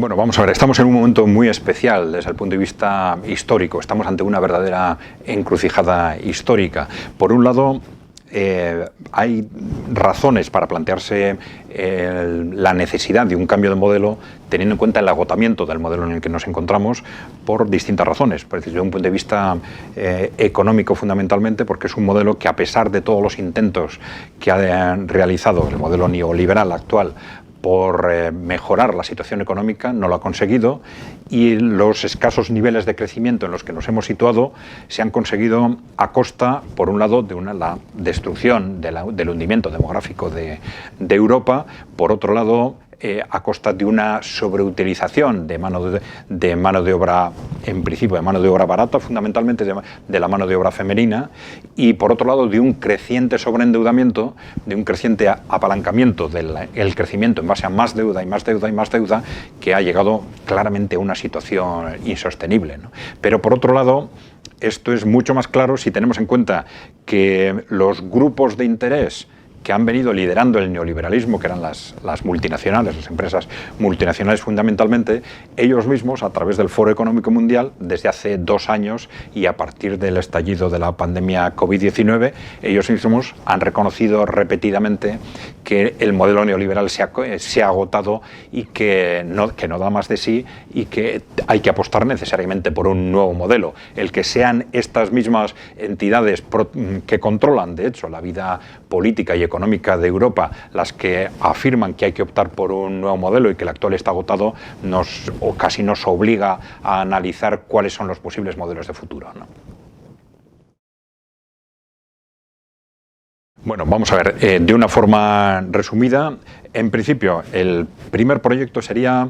Bueno, vamos a ver, estamos en un momento muy especial desde el punto de vista histórico. Estamos ante una verdadera encrucijada histórica. Por un lado, hay razones para plantearse la necesidad de un cambio de modelo, teniendo en cuenta el agotamiento del modelo en el que nos encontramos por distintas razones. Desde un punto de vista económico, fundamentalmente, porque es un modelo que, a pesar de todos los intentos que ha realizado el modelo neoliberal actual por mejorar la situación económica, no lo ha conseguido, y los escasos niveles de crecimiento en los que nos hemos situado se han conseguido a costa, por un lado, de la destrucción del hundimiento demográfico de Europa, por otro lado, a costa de una sobreutilización de mano de obra, en principio de mano de obra barata, fundamentalmente de la mano de obra femenina, y por otro lado de un creciente sobreendeudamiento, de un creciente apalancamiento del crecimiento en base a más deuda y más deuda y más deuda, que ha llegado claramente a una situación insostenible, ¿no? Pero por otro lado, esto es mucho más claro si tenemos en cuenta que los grupos de interés que han venido liderando el neoliberalismo, que eran las multinacionales, las empresas multinacionales fundamentalmente, ellos mismos, a través del Foro Económico Mundial, desde hace 2 años y a partir del estallido de la pandemia COVID-19, ellos mismos han reconocido repetidamente que el modelo neoliberal se ha agotado y que no da más de sí, y que hay que apostar necesariamente por un nuevo modelo. El que sean estas mismas entidades que controlan, de hecho, la vida política y económica de Europa las que afirman que hay que optar por un nuevo modelo y que el actual está agotado, casi nos obliga a analizar cuáles son los posibles modelos de futuro, ¿no? Bueno, vamos a ver, de una forma resumida, en principio el primer proyecto sería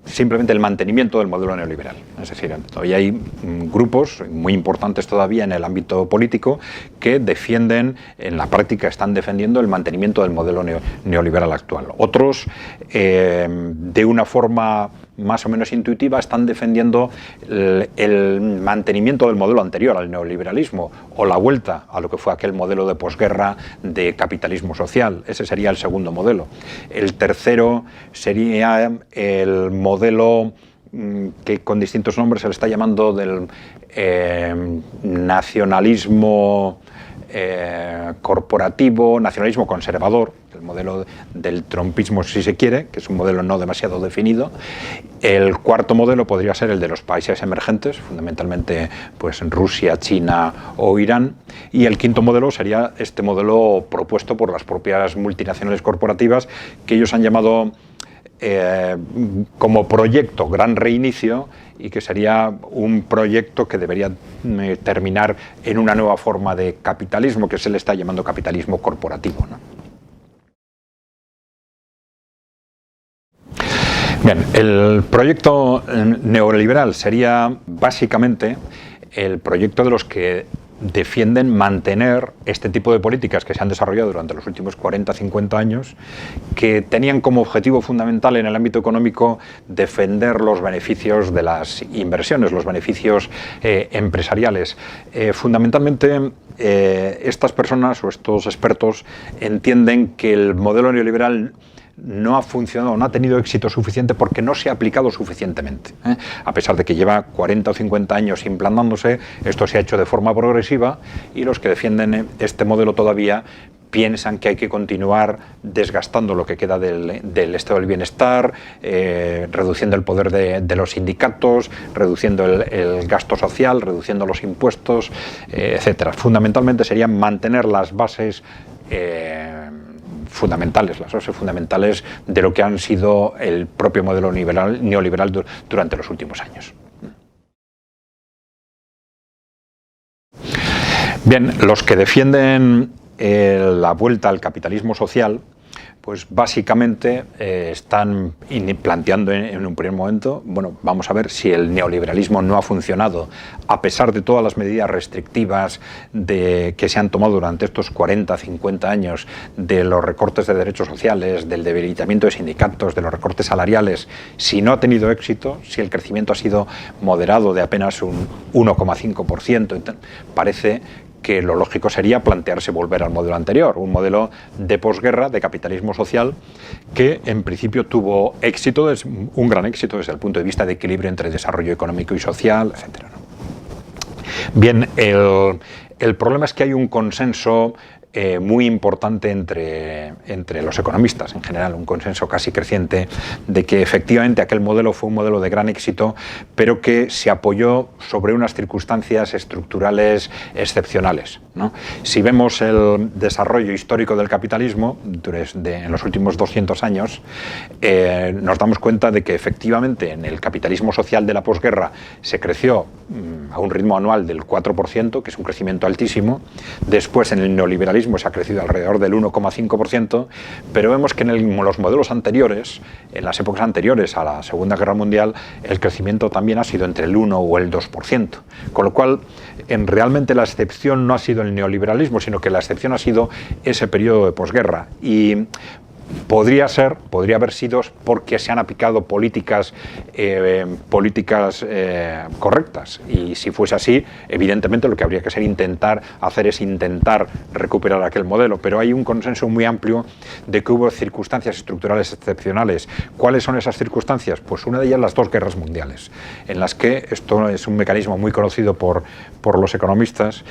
simplemente el mantenimiento del modelo neoliberal. Es decir, todavía hay grupos muy importantes todavía en el ámbito político que defienden, en la práctica están defendiendo el mantenimiento del modelo neoliberal actual. Otros, de una forma más o menos intuitiva, están defendiendo el mantenimiento del modelo anterior al neoliberalismo, o la vuelta a lo que fue aquel modelo de posguerra de capitalismo social. Ese sería el segundo modelo. El tercero sería el modelo que con distintos nombres se le está llamando del nacionalismo corporativo, nacionalismo conservador, el modelo del trumpismo, si se quiere, que es un modelo no demasiado definido. El cuarto modelo podría ser el de los países emergentes, fundamentalmente pues Rusia, China o Irán, y el quinto modelo sería este modelo propuesto por las propias multinacionales corporativas, que ellos han llamado como proyecto Gran Reinicio, y que sería un proyecto que debería terminar en una nueva forma de capitalismo que se le está llamando capitalismo corporativo, ¿no? Bien, el proyecto neoliberal sería básicamente el proyecto de los que defienden mantener este tipo de políticas que se han desarrollado durante los últimos 40-50 años, que tenían como objetivo fundamental en el ámbito económico defender los beneficios de las inversiones, los beneficios empresariales. Fundamentalmente, estas personas o estos expertos entienden que el modelo neoliberal no ha funcionado, no ha tenido éxito suficiente porque no se ha aplicado suficientemente. A pesar de que lleva 40 o 50 años implantándose, esto se ha hecho de forma progresiva, y los que defienden este modelo todavía piensan que hay que continuar desgastando lo que queda del estado del bienestar, reduciendo el poder de los sindicatos, reduciendo el gasto social, reduciendo los impuestos, etc. Fundamentalmente serían mantener las bases fundamentales, las bases fundamentales de lo que han sido el propio modelo neoliberal durante los últimos años. Bien, los que defienden la vuelta al capitalismo social, pues básicamente están planteando en un primer momento, bueno, vamos a ver si el neoliberalismo no ha funcionado a pesar de todas las medidas restrictivas que se han tomado durante estos 40-50 años, de los recortes de derechos sociales, del debilitamiento de sindicatos, de los recortes salariales. Si no ha tenido éxito, si el crecimiento ha sido moderado de apenas un 1,5%, parece que lo lógico sería plantearse volver al modelo anterior, un modelo de posguerra, de capitalismo social, que en principio tuvo éxito, un gran éxito desde el punto de vista de equilibrio entre desarrollo económico y social, etc. Bien, el problema es que hay un consenso muy importante entre los economistas en general, un consenso casi creciente de que efectivamente aquel modelo fue un modelo de gran éxito, pero que se apoyó sobre unas circunstancias estructurales excepcionales, ¿no? Si vemos el desarrollo histórico del capitalismo en los últimos 200 años, nos damos cuenta de que efectivamente en el capitalismo social de la posguerra se creció a un ritmo anual del 4%, que es un crecimiento altísimo. Después en el neoliberalismo se ha crecido alrededor del 1,5%, pero vemos que en los modelos anteriores, en las épocas anteriores a la Segunda Guerra Mundial, el crecimiento también ha sido entre el 1 o el 2%, con lo cual realmente la excepción no ha sido el neoliberalismo, sino que la excepción ha sido ese periodo de posguerra. Y podría haber sido porque se han aplicado políticas correctas, y si fuese así, evidentemente lo que habría que hacer es intentar recuperar aquel modelo, pero hay un consenso muy amplio de que hubo circunstancias estructurales excepcionales. ¿Cuáles son esas circunstancias? Pues una de ellas, las dos guerras mundiales, en las que esto es un mecanismo muy conocido por los economistas,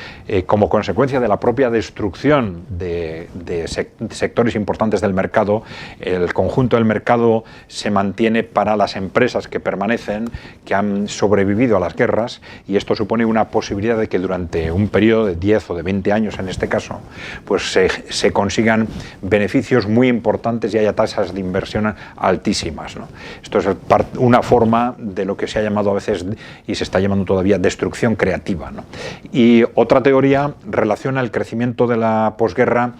como consecuencia de la propia destrucción de sectores importantes del mercado. El conjunto del mercado se mantiene para las empresas que permanecen, que han sobrevivido a las guerras, y esto supone una posibilidad de que durante un periodo de 10 o de 20 años en este caso, pues se consigan beneficios muy importantes y haya tasas de inversión altísimas, ¿no? Esto es una forma de lo que se ha llamado a veces, y se está llamando todavía, destrucción creativa, ¿no? Y otra teoría relaciona el crecimiento de la posguerra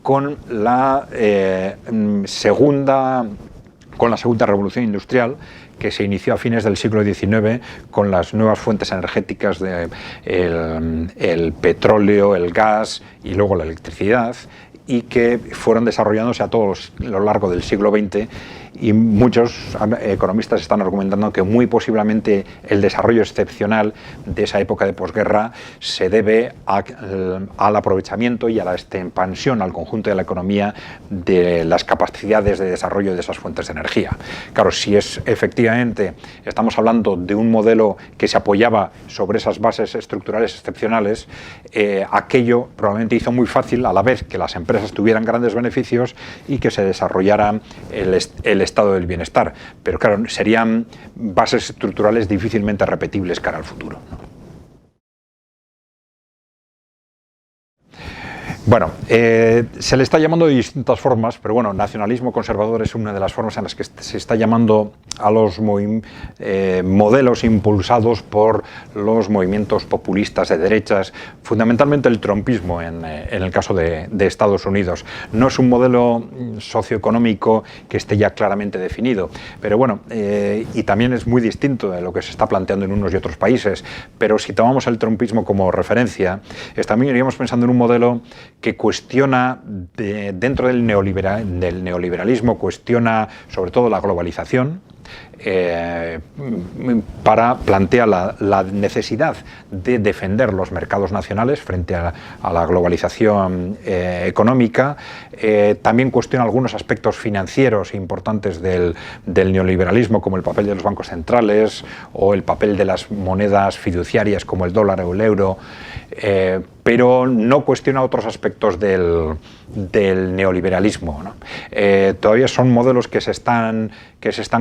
con la segunda revolución industrial, que se inició a fines del siglo XIX con las nuevas fuentes energéticas el petróleo, el gas y luego la electricidad, y que fueron desarrollándose a lo largo del siglo XX, y muchos economistas están argumentando que muy posiblemente el desarrollo excepcional de esa época de posguerra se debe al aprovechamiento y a la expansión al conjunto de la economía de las capacidades de desarrollo de esas fuentes de energía. Claro, si efectivamente estamos hablando de un modelo que se apoyaba sobre esas bases estructurales excepcionales, aquello probablemente hizo muy fácil, a la vez que las empresas tuvieran grandes beneficios y que se desarrollara el estado del bienestar, pero claro, serían bases estructurales difícilmente repetibles cara al futuro, ¿no? Bueno, se le está llamando de distintas formas, pero bueno, nacionalismo conservador es una de las formas en las que se está llamando a los modelos impulsados por los movimientos populistas de derechas, fundamentalmente el trumpismo en el caso de Estados Unidos. No es un modelo socioeconómico que esté ya claramente definido, pero bueno, y también es muy distinto de lo que se está planteando en unos y otros países, pero si tomamos el trumpismo como referencia, también iríamos pensando en un modelo que cuestiona, dentro del neoliberalismo, cuestiona sobre todo la globalización, plantea la necesidad de defender los mercados nacionales frente a la globalización económica. También cuestiona algunos aspectos financieros importantes del neoliberalismo, como el papel de los bancos centrales o el papel de las monedas fiduciarias como el dólar o el euro, pero no cuestiona otros aspectos del neoliberalismo, ¿no? Todavía son modelos que se están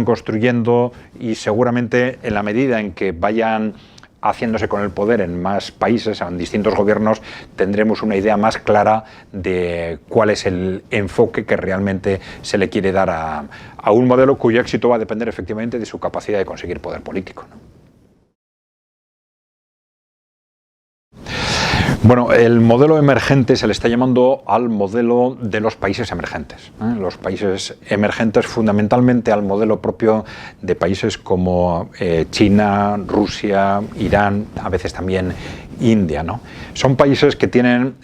construyendo, y seguramente en la medida en que vayan haciéndose con el poder en más países, en distintos gobiernos, tendremos una idea más clara de cuál es el enfoque que realmente se le quiere dar a un modelo cuyo éxito va a depender efectivamente de su capacidad de conseguir poder político, ¿no? Bueno, el modelo emergente se le está llamando al modelo de los países emergentes, ¿eh? Los países emergentes, fundamentalmente al modelo propio de países como China, Rusia, Irán, a veces también India, ¿no? Son países que tienen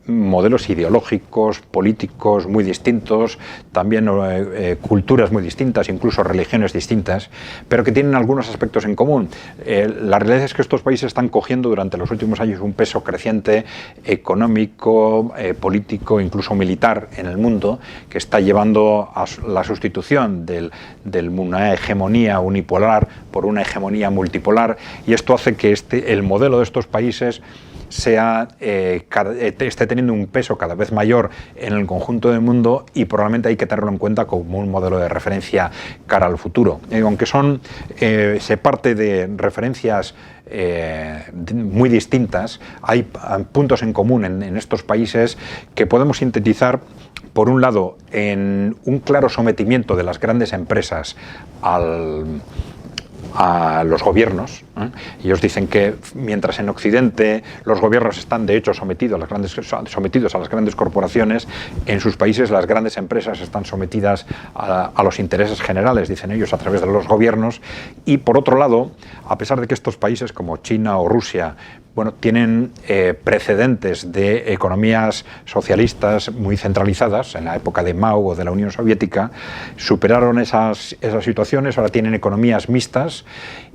modelos ideológicos, políticos muy distintos, también culturas muy distintas, incluso religiones distintas, pero que tienen algunos aspectos en común. La realidad es que estos países están cogiendo durante los últimos años un peso creciente económico, político, incluso militar en el mundo, que está llevando a la sustitución de una hegemonía unipolar por una hegemonía multipolar, y esto hace que el modelo de estos países esté teniendo un peso cada vez mayor en el conjunto del mundo, y probablemente hay que tenerlo en cuenta como un modelo de referencia cara al futuro. Aunque se parte de referencias muy distintas, hay puntos en común en estos países que podemos sintetizar, por un lado, en un claro sometimiento de las grandes empresas a los gobiernos. Ellos dicen que mientras en Occidente los gobiernos están de hecho sometidos a las grandes corporaciones, en sus países las grandes empresas están sometidas a los intereses generales, dicen ellos, a través de los gobiernos. Y por otro lado, a pesar de que estos países como China o Rusia tienen precedentes de economías socialistas muy centralizadas, en la época de Mao o de la Unión Soviética, superaron esas situaciones, ahora tienen economías mixtas,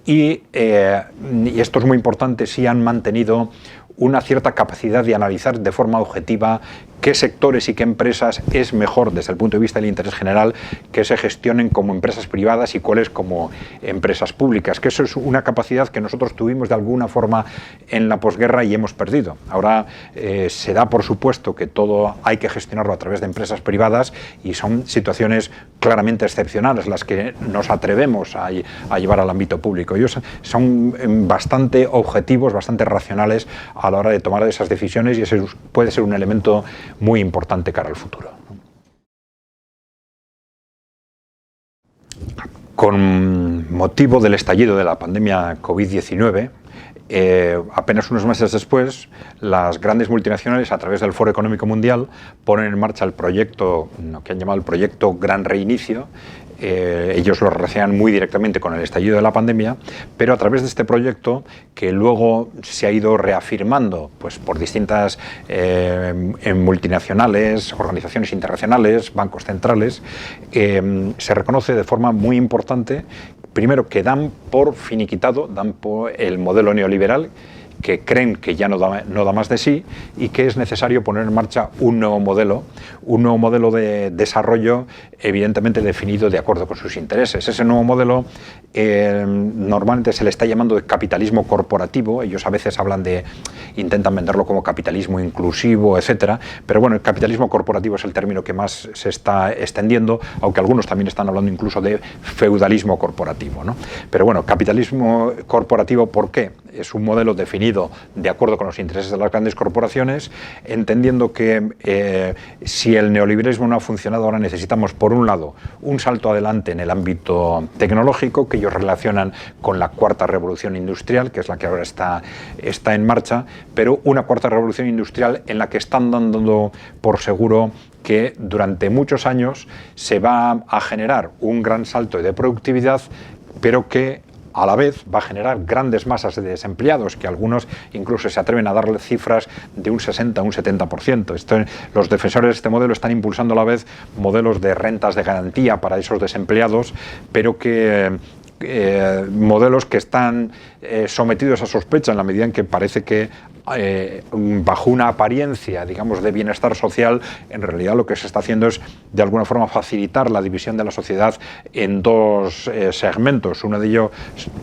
y esto es muy importante, sí han mantenido una cierta capacidad de analizar de forma objetiva qué sectores y qué empresas es mejor desde el punto de vista del interés general que se gestionen como empresas privadas y cuáles como empresas públicas, que eso es una capacidad que nosotros tuvimos de alguna forma en la posguerra y hemos perdido. Ahora se da por supuesto que todo hay que gestionarlo a través de empresas privadas, y son situaciones claramente excepcionales las que nos atrevemos a llevar al ámbito público. Ellos son bastante objetivos, bastante racionales a la hora de tomar esas decisiones, y ese puede ser un elemento muy importante cara al futuro. Con motivo del estallido de la pandemia COVID-19, apenas unos meses después, las grandes multinacionales, a través del Foro Económico Mundial, ponen en marcha el proyecto, que han llamado el proyecto Gran Reinicio. Ellos lo relacionan muy directamente con el estallido de la pandemia, pero a través de este proyecto, que luego se ha ido reafirmando por distintas multinacionales, organizaciones internacionales, bancos centrales, se reconoce de forma muy importante, primero, que dan por finiquitado, dan por el modelo neoliberal, que creen que ya no da más de sí, y que es necesario poner en marcha un nuevo modelo de desarrollo evidentemente definido de acuerdo con sus intereses. Ese nuevo modelo normalmente se le está llamando de capitalismo corporativo. Ellos a veces intentan venderlo como capitalismo inclusivo, etcétera, pero bueno, el capitalismo corporativo es el término que más se está extendiendo, aunque algunos también están hablando incluso de feudalismo corporativo, ¿no? Pero bueno, capitalismo corporativo, ¿por qué? Es un modelo definido de acuerdo con los intereses de las grandes corporaciones, entendiendo que si el neoliberalismo no ha funcionado, ahora necesitamos, por un lado, un salto adelante en el ámbito tecnológico, que ellos relacionan con la cuarta revolución industrial, que es la que ahora está en marcha, pero una cuarta revolución industrial en la que están dando por seguro que durante muchos años se va a generar un gran salto de productividad, pero que a la vez va a generar grandes masas de desempleados, que algunos incluso se atreven a darle cifras de un 60 a un 70%. Los defensores de este modelo están impulsando a la vez modelos de rentas de garantía para esos desempleados, pero que modelos que están sometidos a sospecha en la medida en que parece que bajo una apariencia, digamos, de bienestar social, en realidad lo que se está haciendo es de alguna forma facilitar la división de la sociedad en dos segmentos, uno de ellos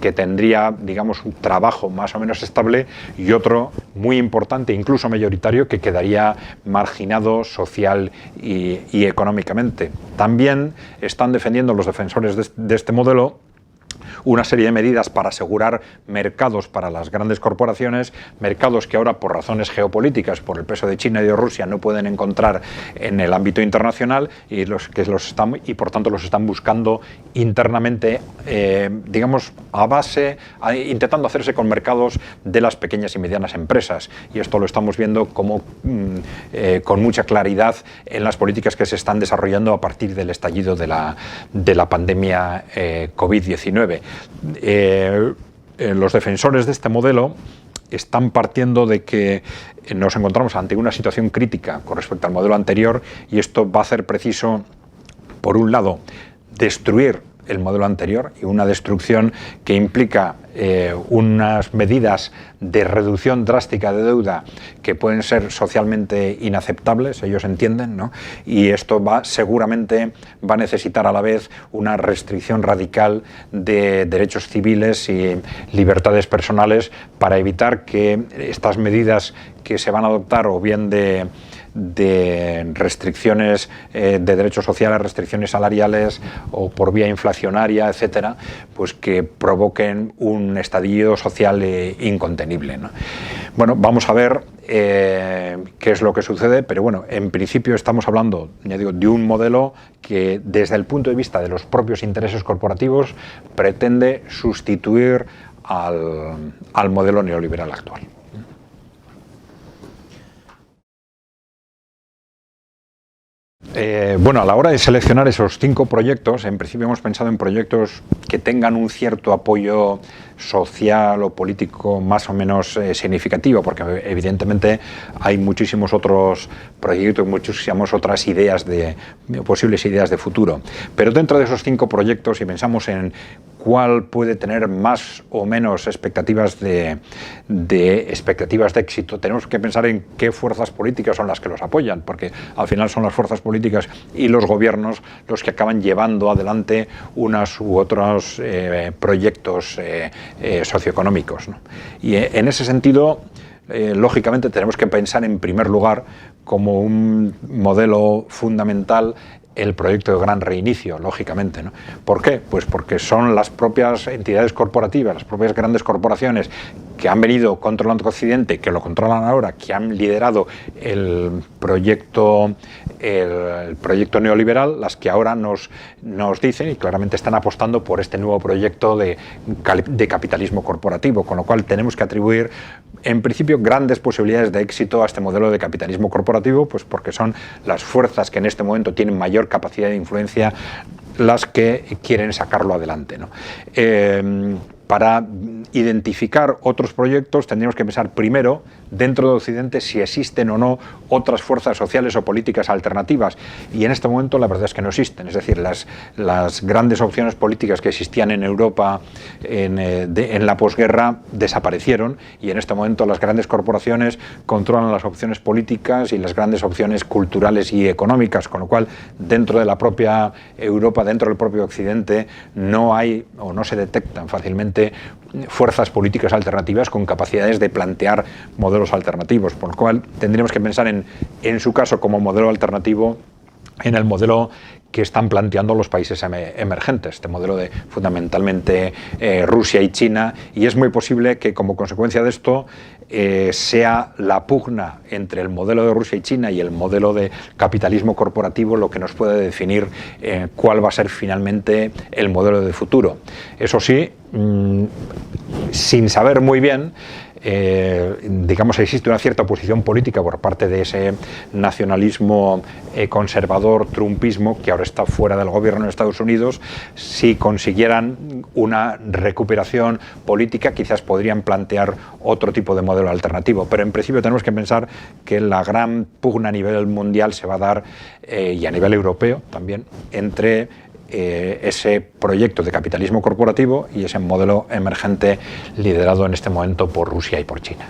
que tendría, digamos, un trabajo más o menos estable, y otro muy importante, incluso mayoritario, que quedaría marginado social y económicamente. También están defendiendo los defensores de este modelo una serie de medidas para asegurar mercados para las grandes corporaciones, mercados que ahora por razones geopolíticas, por el peso de China y de Rusia, no pueden encontrar en el ámbito internacional, y por tanto los están buscando internamente, digamos, intentando hacerse con mercados de las pequeñas y medianas empresas, y esto lo estamos viendo como con mucha claridad en las políticas que se están desarrollando a partir del estallido de la pandemia COVID-19. Los defensores de este modelo están partiendo de que nos encontramos ante una situación crítica con respecto al modelo anterior, y esto va a hacer preciso, por un lado, destruir el modelo anterior, y una destrucción que implica unas medidas de reducción drástica de deuda que pueden ser socialmente inaceptables, ellos entienden, ¿no? Y esto seguramente va a necesitar a la vez una restricción radical de derechos civiles y libertades personales para evitar que estas medidas que se van a adoptar, o bien de restricciones de derechos sociales, restricciones salariales o por vía inflacionaria, etcétera, pues que provoquen un estallido social incontenible, ¿no? Bueno, vamos a ver qué es lo que sucede, pero bueno, en principio estamos hablando, ya digo, de un modelo que desde el punto de vista de los propios intereses corporativos pretende sustituir al modelo neoliberal actual. Bueno, a la hora de seleccionar esos 5 proyectos, en principio hemos pensado en proyectos que tengan un cierto apoyo social o político más o menos significativo, porque evidentemente hay muchísimos otros proyectos, muchísimas otras posibles ideas de futuro. Pero dentro de esos 5 proyectos, si pensamos en cuál puede tener más o menos expectativas de éxito, tenemos que pensar en qué fuerzas políticas son las que los apoyan, porque al final son las fuerzas políticas y los gobiernos los que acaban llevando adelante unas u otros proyectos socioeconómicos, ¿no? Y en ese sentido, lógicamente tenemos que pensar en primer lugar como un modelo fundamental el proyecto de Gran Reinicio, lógicamente, ¿no? ¿Por qué? Pues porque son las propias entidades corporativas, las propias grandes corporaciones que han venido controlando Occidente, que lo controlan ahora, que han liderado el proyecto neoliberal, las que ahora nos dicen y claramente están apostando por este nuevo proyecto de capitalismo corporativo, con lo cual tenemos que atribuir en principio grandes posibilidades de éxito a este modelo de capitalismo corporativo, pues porque son las fuerzas que en este momento tienen mayor capacidad de influencia las que quieren sacarlo adelante, ¿no? Para identificar otros proyectos tendríamos que pensar primero dentro de Occidente si existen o no otras fuerzas sociales o políticas alternativas, y en este momento la verdad es que no existen. Es decir, las grandes opciones políticas que existían en Europa en la posguerra desaparecieron, y en este momento las grandes corporaciones controlan las opciones políticas y las grandes opciones culturales y económicas, con lo cual dentro de la propia Europa, dentro del propio Occidente, no hay o no se detectan fácilmente fuerzas políticas alternativas con capacidades de plantear modelos alternativos, por lo cual tendríamos que pensar en su caso como modelo alternativo en el modelo que están planteando los países emergentes, este modelo de fundamentalmente Rusia y China, y es muy posible que como consecuencia de esto sea la pugna entre el modelo de Rusia y China y el modelo de capitalismo corporativo lo que nos puede definir cuál va a ser finalmente el modelo de futuro. Eso sí, sin saber muy bien, digamos, existe una cierta oposición política por parte de ese nacionalismo conservador, trumpismo, que ahora está fuera del gobierno de Estados Unidos. Si consiguieran una recuperación política, quizás podrían plantear otro tipo de modelo alternativo, pero en principio tenemos que pensar que la gran pugna a nivel mundial se va a dar, y a nivel europeo también, entre ese proyecto de capitalismo corporativo y ese modelo emergente liderado en este momento por Rusia y por China.